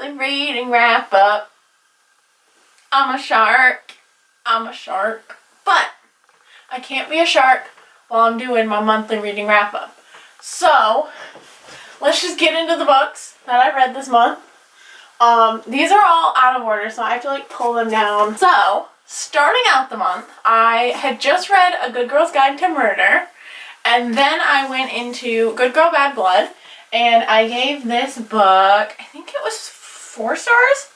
monthly reading wrap up. I'm a shark. I'm a shark. But I can't be a shark while I'm doing my monthly reading wrap up. So let's just get into the books that I read this month. These are all out of order, so I have to like pull them down. So starting out the month, I had just read A Good Girl's Guide to Murder, and then I went into Good Girl, Bad Blood, and I gave this book, I think it was 4 stars?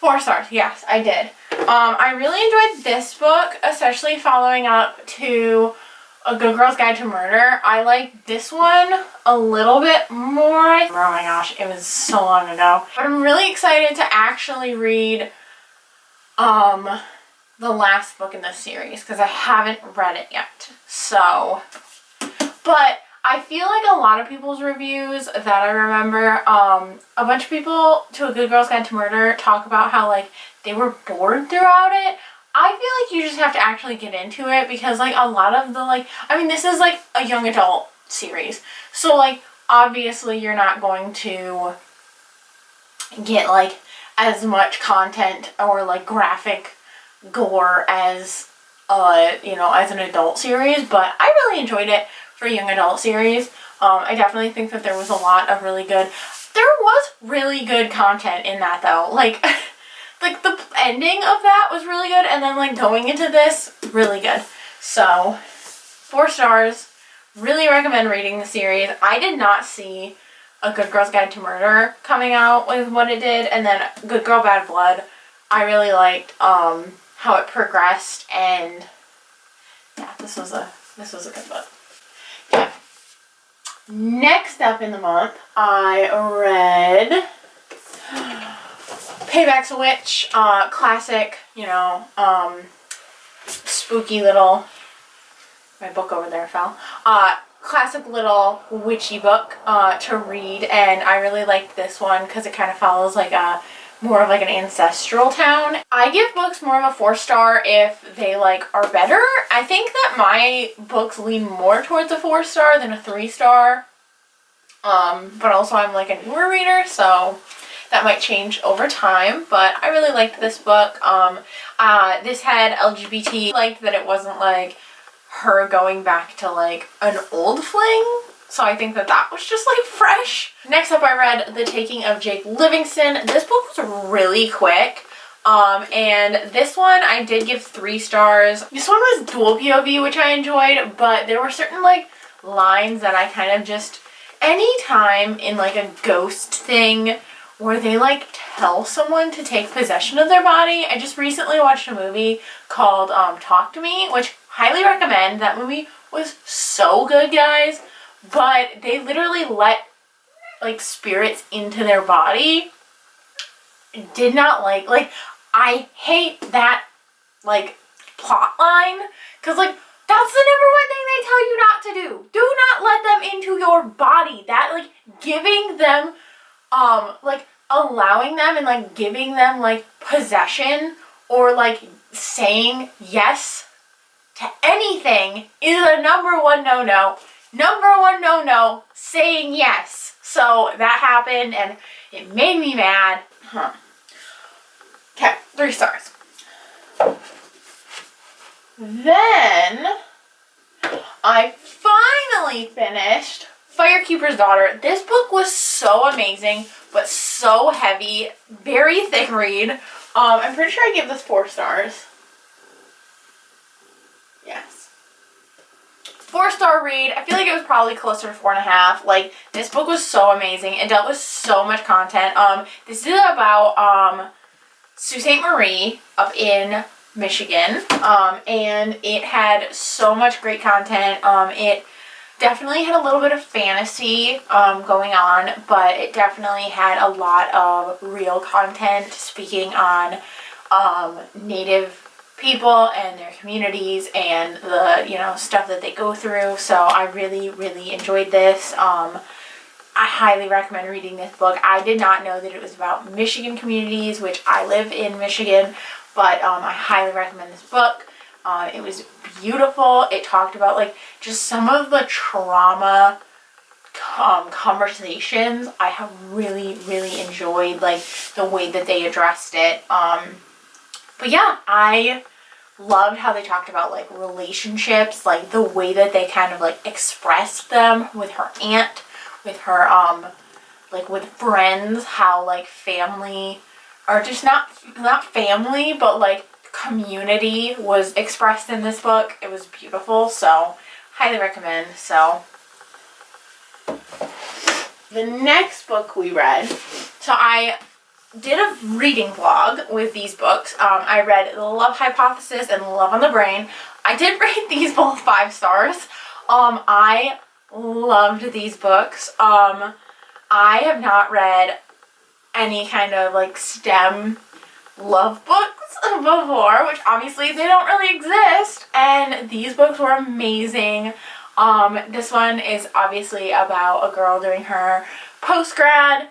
4 stars, yes, I did. I really enjoyed this book, especially following up to A Good Girl's Guide to Murder. I like this one a little bit more. Oh my gosh, it was so long ago. But I'm really excited to actually read the last book in this series because I haven't read it yet. So, but I feel like a lot of people's reviews that I remember, a bunch of people to A Good Girl's Guide to Murder talk about how like they were bored throughout it. I feel like you just have to actually get into it because like a lot of the like, I mean this is like a young adult series. So like obviously you're not going to get like as much content or like graphic gore as you know, as an adult series, but I really enjoyed it for a young adult series. I definitely think that there was a lot of really good, there was really good content in that though. Like like the ending of that was really good, and then like going into this, really good. So 4 stars. Really recommend reading the series. I did not see A Good Girl's Guide to Murder coming out with what it did, and then Good Girl, Bad Blood. I really liked how it progressed, and yeah, this was a good book. Okay. Next up in the month, I read Payback's a Witch, classic, you know, spooky little, my book over there fell, classic little witchy book to read, and I really liked this one because it kind of follows like a more of like an ancestral town. I give books more of a 4-star if they like are better. I think that my books lean more towards a 4-star than a 3-star, but also I'm like a newer reader, so that might change over time. But I really liked this book. This had LGBT, liked that it wasn't like her going back to like an old fling, so I think that that was just like fresh. Next up I read The Taking of Jake Livingston. This book was really quick, and this one I did give 3 stars. This one was dual POV, which I enjoyed, but there were certain like lines that I kind of just, anytime in like a ghost thing where they like tell someone to take possession of their body. I just recently watched a movie called Talk to Me, which highly recommend. That movie was so good, guys, but they literally let like spirits into their body. Did not like I hate that like plot line, because like that's the number one thing they tell you not to do. Do not let them into your body. That like giving them like allowing them and like giving them like possession or like saying yes to anything is a number one no-no. Number one no-no, saying yes. So that happened and it made me mad. Okay, 3 stars. Then I finally finished Firekeeper's Daughter. This book was so amazing, but so heavy, very thick read. I'm pretty sure I gave this 4 stars. Yes. 4-star read. I feel like it was probably closer to 4.5. Like, this book was so amazing. It dealt with so much content. This is about Sault Ste. Marie up in Michigan, and it had so much great content. It definitely had a little bit of fantasy going on, but it definitely had a lot of real content speaking on Native people and their communities and the, you know, stuff that they go through. So I really, really enjoyed this. I highly recommend reading this book. I did not know that it was about Michigan communities, which I live in Michigan, but I highly recommend this book. It was beautiful. It talked about like just some of the trauma conversations. I have really, really enjoyed like the way that they addressed it. But yeah, I loved how they talked about like relationships, like the way that they kind of like expressed them with her aunt, with her like with friends, how like family, or just not family, but like community was expressed in this book. It was beautiful, so highly recommend. So the next book we read, so I did a reading vlog with these books. I read The Love Hypothesis and Love on the Brain. I did rate these both 5 stars. I loved these books. I have not read any kind of like STEM love books before, which obviously they don't really exist, and these books were amazing. This one is obviously about a girl doing her post-grad,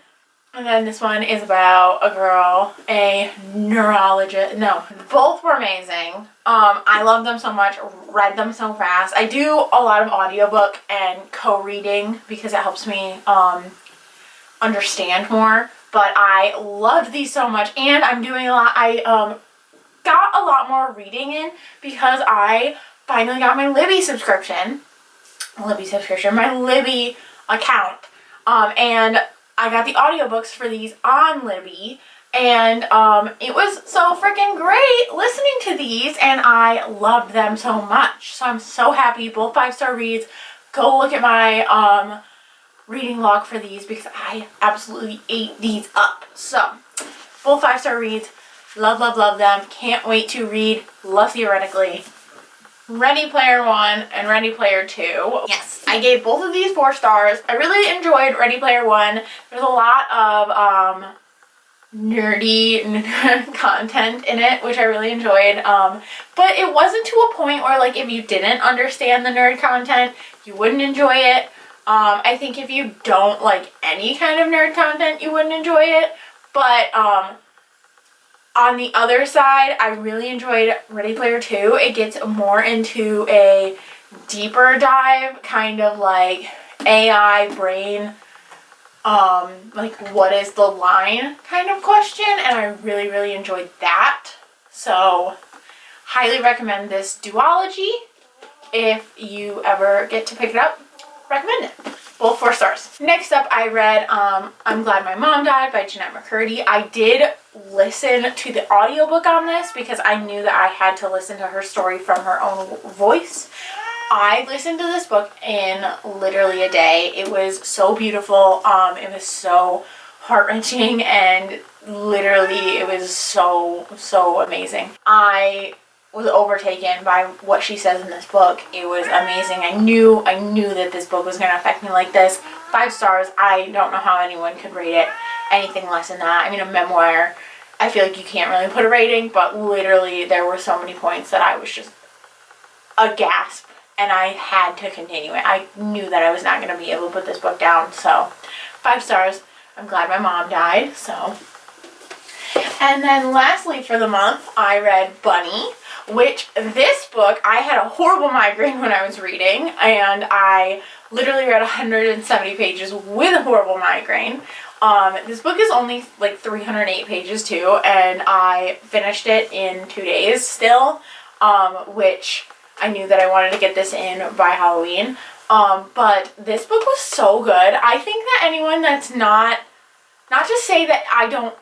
and then this one is about a girl, a neurologist. No, both were amazing. I love them so much, read them so fast. I do a lot of audiobook and co-reading because it helps me understand more, but I loved these so much, and I'm doing a lot. I got a lot more reading in because I finally got my Libby subscription. My Libby account. And I got the audiobooks for these on Libby, and it was so freaking great listening to these, and I loved them so much. So I'm so happy. Both 5-star reads. Go look at my reading log for these because I absolutely ate these up. So both 5-star reads. Love, love, love them. Can't wait to read Love Theoretically. Ready Player 1 and Ready Player 2. Yes, I gave both of these 4 stars. I really enjoyed Ready Player 1. There's a lot of nerdy content in it, which I really enjoyed. But it wasn't to a point where like if you didn't understand the nerd content, you wouldn't enjoy it. I think if you don't like any kind of nerd content, you wouldn't enjoy it. But on the other side, I really enjoyed Ready Player 2. It gets more into a deeper dive, kind of like AI brain, like what is the line kind of question, and I really, really enjoyed that. So, highly recommend this duology. If you ever get to pick it up, recommend it. Both 4 stars. Next up, I read I'm Glad My Mom Died by Jeanette McCurdy. I did listen to the audiobook on this because I knew that I had to listen to her story from her own voice. I listened to this book in literally a day. It was so beautiful. It was so heart-wrenching, and literally it was so, so amazing. I was overtaken by what she says in this book. It was amazing. I knew that this book was going to affect me like this. 5 stars. I don't know how anyone could rate it anything less than that. I mean, a memoir, I feel like you can't really put a rating, but literally there were so many points that I was just aghast, and I had to continue it. I knew that I was not going to be able to put this book down, so 5 stars. I'm glad my mom died, so. And then lastly for the month, I read Bunny, which this book, I had a horrible migraine when I was reading, and I literally read 170 pages with a horrible migraine. This book is only like 308 pages too, and I finished it in 2 days still, which I knew that I wanted to get this in by Halloween. But this book was so good. I think that anyone that's not to say that I don't,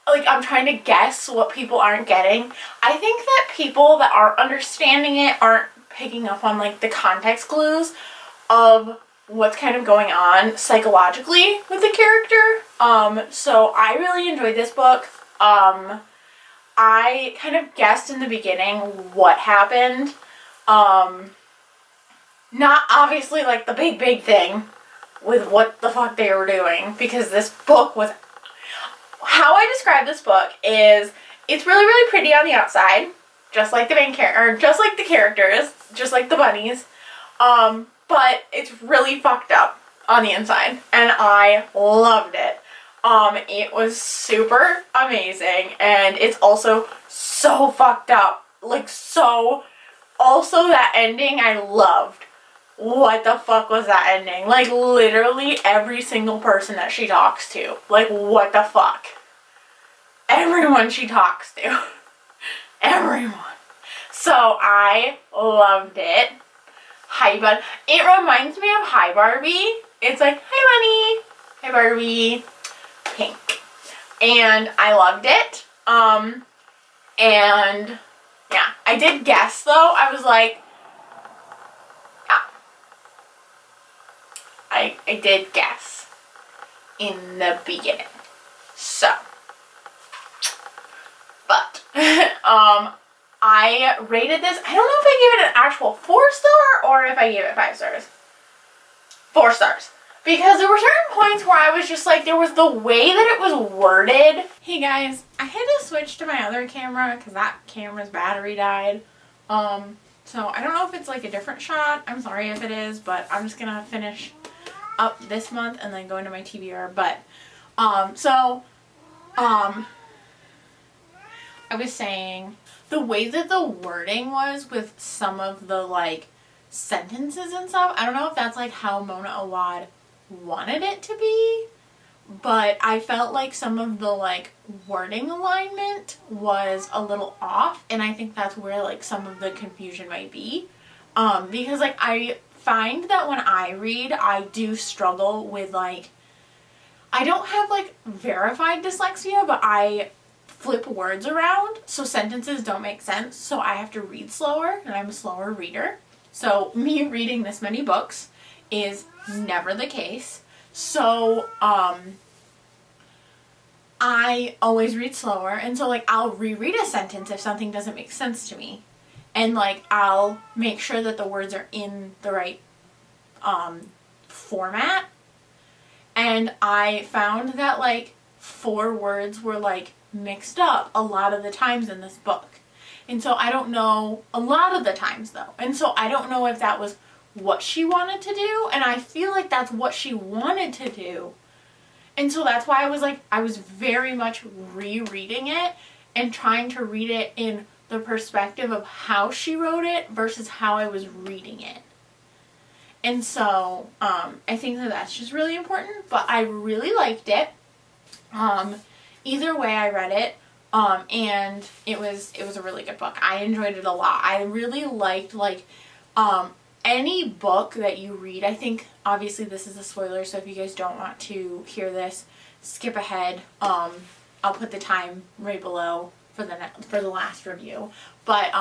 like, I'm trying to guess what people aren't getting. I think that people that aren't understanding it aren't picking up on, like, the context clues of what's kind of going on psychologically with the character. So I really enjoyed this book. I kind of guessed in the beginning what happened. Not obviously, like, the big thing with what the fuck they were doing, because this book was... How I describe this book is it's really, really pretty on the outside, just like the main character, or just like the characters, just like the bunnies, but it's really fucked up on the inside, and I loved it. It was super amazing, and it's also so fucked up, like, so. Also, that ending I loved. what the fuck was that ending? Like, literally every single person that she talks to. Like, what the fuck? Everyone she talks to. Everyone. So, I loved it. Hi, bud. It reminds me of Hi, Barbie. It's like, hi, bunny. Hi, Barbie. Pink. And I loved it. And, yeah. I did guess, though. I was like, I did guess in the beginning. So, but, I rated this, I don't know if I gave it an actual 4-star or if I gave it 5 stars. 4 stars. Because there were certain points where I was just like, there was the way that it was worded. Hey guys, I had to switch to my other camera because that camera's battery died. So I don't know if it's like a different shot. I'm sorry if it is, but I'm just gonna finish up this month and then go into my TBR. But, I was saying the way that the wording was with some of the like sentences and stuff, I don't know if that's like how Mona Awad wanted it to be, but I felt like some of the like wording alignment was a little off, and I think that's where like some of the confusion might be, because like I find that when I read, I do struggle with like, I don't have like verified dyslexia, but I flip words around, so sentences don't make sense, so I have to read slower, and I'm a slower reader. So me reading this many books is never the case. So I always read slower, and so like I'll reread a sentence if something doesn't make sense to me, and like I'll make sure that the words are in the right format. And I found that like 4 words were like mixed up a lot of the times in this book. And so I don't know, a lot of the times though. And so I don't know if that was what she wanted to do, and I feel like that's what she wanted to do. And so that's why I was like, I was very much rereading it and trying to read it in the perspective of how she wrote it versus how I was reading it. And so I think that that's just really important, but I really liked it. Either way I read it, and it was a really good book. I enjoyed it a lot. I really liked like any book that you read. I think obviously this is a spoiler, so if you guys don't want to hear this, skip ahead. I'll put the time right below for the last review. But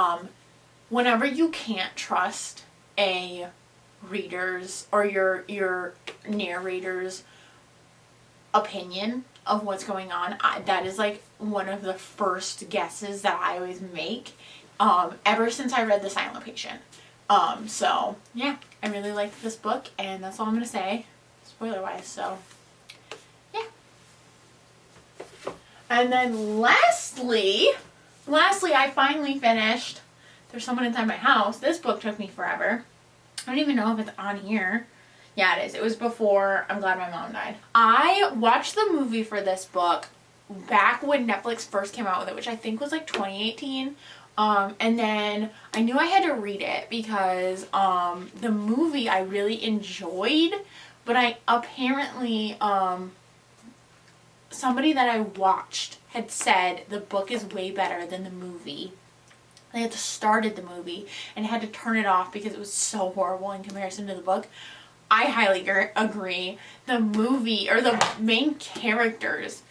whenever you can't trust a reader's or your narrator's opinion of what's going on, that is like one of the first guesses that I always make, ever since I read The Silent Patient. So yeah, I really liked this book, and that's all I'm gonna say spoiler wise. So yeah. And then lastly I finally finished There's Someone Inside My House. This book took me forever. I don't even know if it's on here. Yeah, it is. It was before I'm Glad My Mom Died. I watched the movie for this book back when Netflix first came out with it, which I think was like 2018. And then I knew I had to read it because the movie I really enjoyed, but I apparently, somebody that I watched had said the book is way better than the movie. They had started the movie and had to turn it off because it was so horrible in comparison to the book. I highly agree. The movie, or the main characters,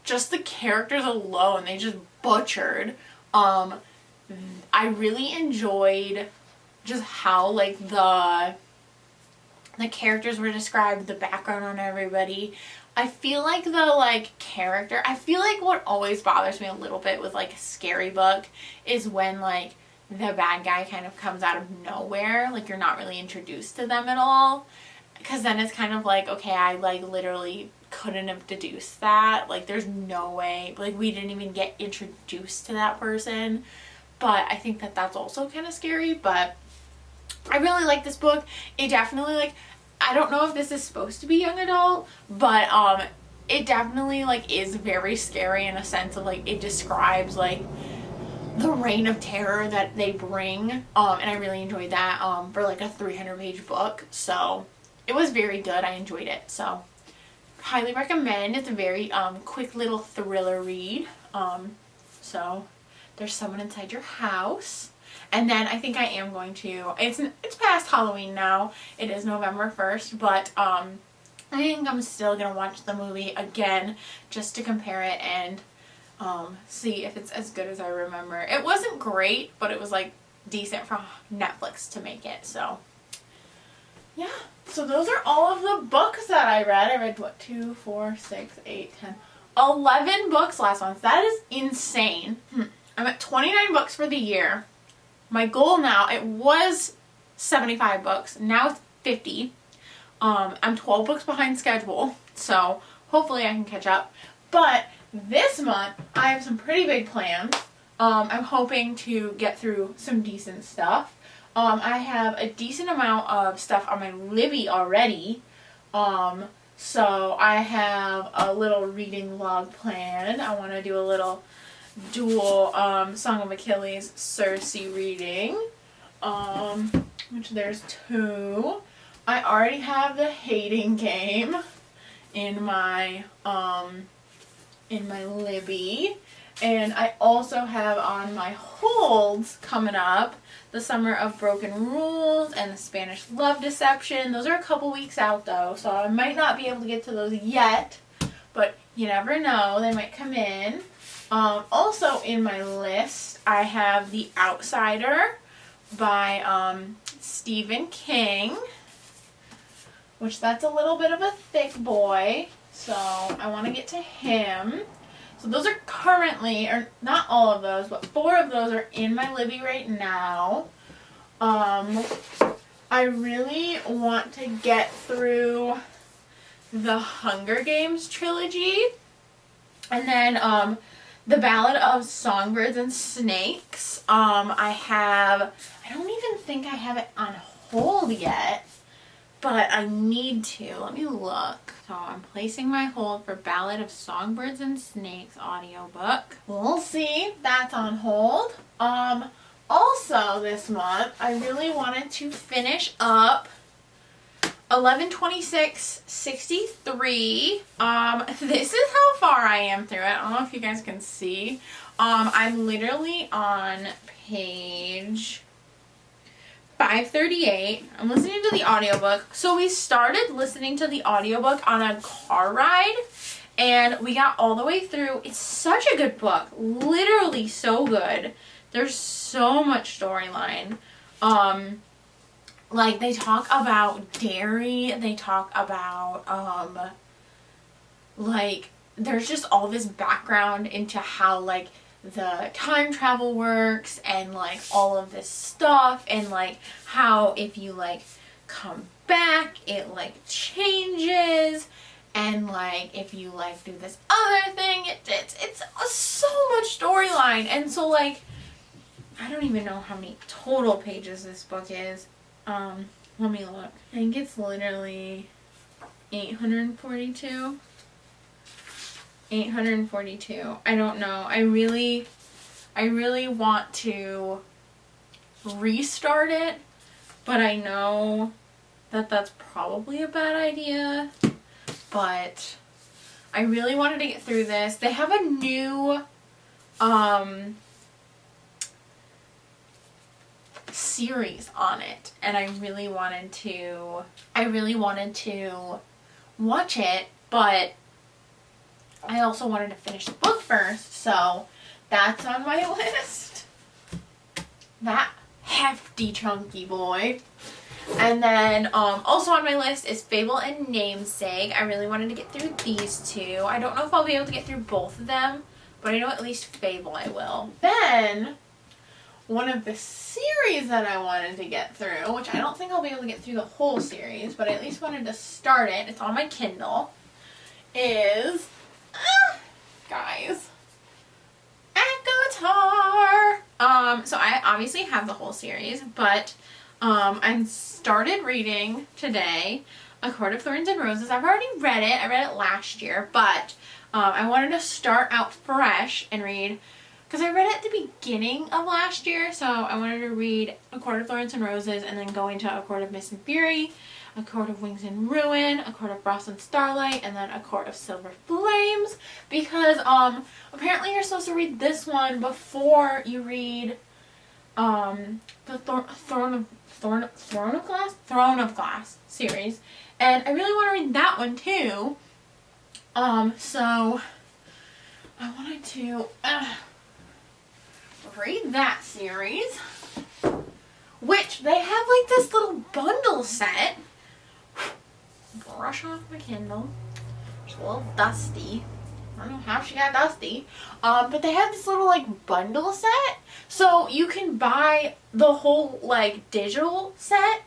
just the characters alone, they just butchered. I really enjoyed just how like the characters were described, the background on everybody. I feel like the like character, I feel like what always bothers me a little bit with like a scary book is when like the bad guy kind of comes out of nowhere, like you're not really introduced to them at all, because then it's kind of like, okay, I like literally couldn't have deduced that, like there's no way, like we didn't even get introduced to that person. But I think that that's also kind of scary. But I really like this book. It definitely, like, I don't know if this is supposed to be young adult, but it definitely like is very scary in a sense of like it describes like the reign of terror that they bring, and I really enjoyed that for like a 300-page book. So it was very good. I enjoyed it. So highly recommend. It's a very quick little thriller read. So there's someone inside your house. And then I think I am going to, it's past Halloween now. It is November 1st, but I think I'm still going to watch the movie again just to compare it and see if it's as good as I remember. It wasn't great, but it was like decent for Netflix to make it. So yeah, so those are all of the books that I read. I read what, 2, 4, 6, 8, 10, 11 books last month. That is insane. I'm at 29 books for the year. My goal now, it was 75 books. Now it's 50. I'm 12 books behind schedule, so hopefully I can catch up. But this month, I have some pretty big plans. I'm hoping to get through some decent stuff. I have a decent amount of stuff on my Libby already. So I have a little reading log planned. I want to do a little dual Song of Achilles Cersei reading, which there's 2. I already have the Hating Game in my Libby, and I also have on my holds coming up the Summer of Broken Rules and the Spanish Love Deception. Those are a couple weeks out though, so I might not be able to get to those yet, but you never know, they might come in. Also in my list, I have The Outsider by Stephen King, which that's a little bit of a thick boy, so I want to get to him. So those are currently, or not all of those, but 4 of those are in my Libby right now. I really want to get through the Hunger Games trilogy, and then The Ballad of Songbirds and Snakes. I don't even think I have it on hold yet, but I need to. Let me look. So I'm placing my hold for Ballad of Songbirds and Snakes audiobook. We'll see. That's on hold. Also this month, I really wanted to finish up 11/26/63. This is how far I am through it. I don't know if you guys can see. I'm literally on page 538. I'm listening to the audiobook. So we started listening to the audiobook on a car ride, and we got all the way through. It's such a good book. Literally so good. There's so much storyline. Like, they talk about dairy, they talk about, like, there's just all this background into how, like, the time travel works, and, like, all of this stuff, and, like, how if you, like, come back, it, like, changes, and, like, if you, like, do this other thing, it's so much storyline, and so, like, I don't even know how many total pages this book is. Let me look. I think it's literally 842. 842. I don't know. I really want to restart it, but I know that that's probably a bad idea. But I really wanted to get through this. They have a new series on it, and I really wanted to watch it, but I also wanted to finish the book first, so that's on my list. That hefty chunky boy. And then also on my list is Fable and Namesake. I really wanted to get through these 2. I don't know if I'll be able to get through both of them, but I know at least Fable I will. Then one of the series that I wanted to get through, which I don't think I'll be able to get through the whole series, but I at least wanted to start it, it's on my Kindle, is, guys, ACOTAR. So I obviously have the whole series, but I started reading today A Court of Thorns and Roses. I've already read it. I read it last year, but I wanted to start out fresh and read because I read it at the beginning of last year, so I wanted to read A Court of Thorns and Roses and then go into A Court of Mist and Fury, A Court of Wings and Ruin, A Court of Frost and Starlight, and then A Court of Silver Flames, because apparently you're supposed to read this one before you read the Throne of Glass series, and I really want to read that one too. So I wanted to read that series, which they have like this little bundle set. Brush off my Kindle. It's a little dusty. I don't know how she got dusty. But they have this little like bundle set, so you can buy the whole like digital set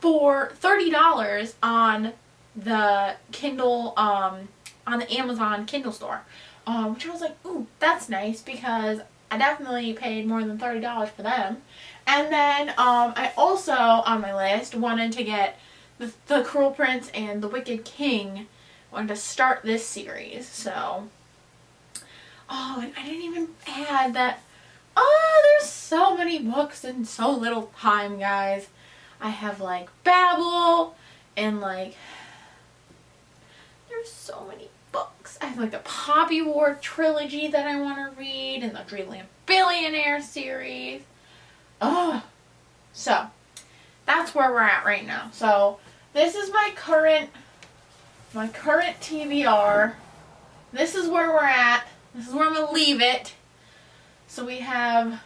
for $30 on the Kindle, on the Amazon Kindle store. Which I was like, ooh, that's nice, because I definitely paid more than $30 for them. And then I also, on my list, wanted to get the Cruel Prince and the Wicked King. Wanted to start this series, so. Oh, and I didn't even add that. Oh, there's so many books in so little time, guys. I have like Babel, and like, there's so many books. I have like the Poppy War trilogy that I want to read, and the Dreamland Billionaire series. Oh, so that's where we're at right now. So this is my current TBR. This is where we're at. This is where I'm gonna leave it. So we have,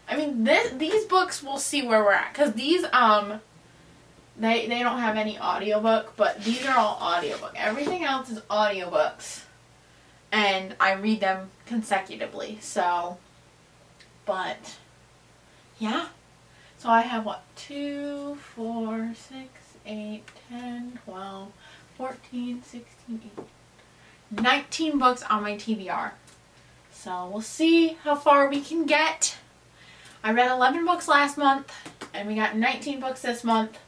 I mean, these books, we'll see where we're at, because these they don't have any audiobook, but these are all audiobook. Everything else is audiobooks, and I read them consecutively. So, but yeah. So I have what, 2, 4, 6, 8, 10, 12, 14, 16, 18, 19 books on my TBR. So we'll see how far we can get. I read 11 books last month, and we got 19 books this month.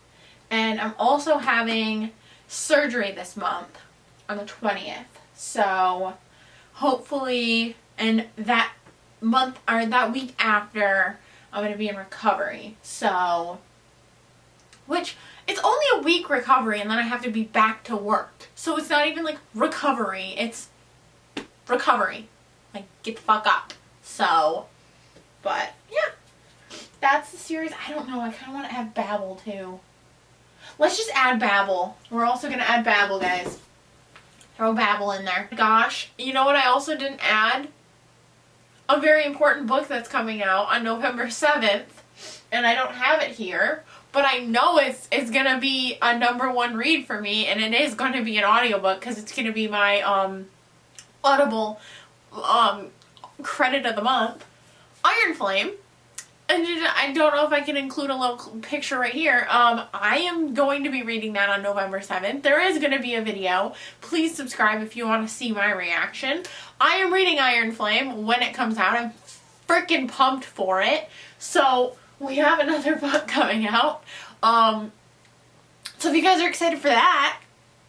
And I'm also having surgery this month on the 20th. So hopefully, and that month or that week after, I'm going to be in recovery. So, which, it's only a week recovery, and then I have to be back to work. So it's not even like recovery, it's recovery. Like, get the fuck up. So, but yeah, that's the series. I don't know, I kind of want to add Babel too. Let's just add Babel. We're also going to add Babel, guys. Throw Babel in there. Gosh, you know what I also didn't add? A very important book that's coming out on November 7th. And I don't have it here. But I know it's going to be a #1 read for me. And it is going to be an audiobook, because it's going to be my Audible credit of the month. Iron Flame. And I don't know if I can include a little picture right here. I am going to be reading that on November 7th. There is going to be a video. Please subscribe if you want to see my reaction. I am reading Iron Flame when it comes out. I'm freaking pumped for it. So we have another book coming out. So if you guys are excited for that,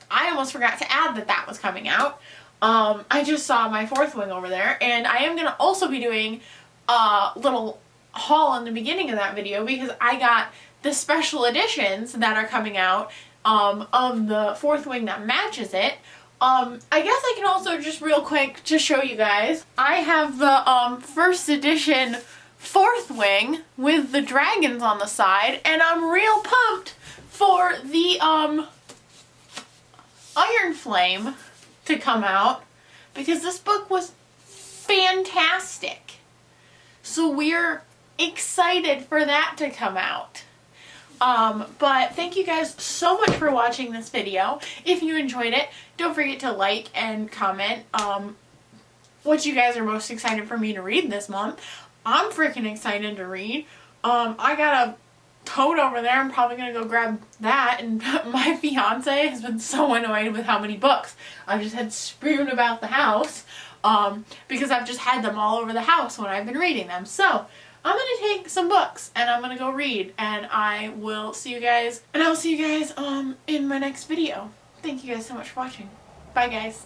I almost forgot to add that that was coming out. I just saw my Fourth Wing over there, and I am going to also be doing a little haul in the beginning of that video, because I got the special editions that are coming out of the Fourth Wing that matches it. I guess I can also just real quick just show you guys. I have the first edition Fourth Wing with the dragons on the side, and I'm real pumped for the Iron Flame to come out, because this book was fantastic. So we're excited for that to come out. But thank you guys so much for watching this video. If you enjoyed it, don't forget to like and comment what you guys are most excited for me to read this month. I'm freaking excited to read. I got a tote over there. I'm probably going to go grab that. And my fiance has been so annoyed with how many books I've just had strewn about the house, because I've just had them all over the house when I've been reading them. So I'm going to take some books and I'm going to go read, and I will see you guys in my next video. Thank you guys so much for watching. Bye, guys.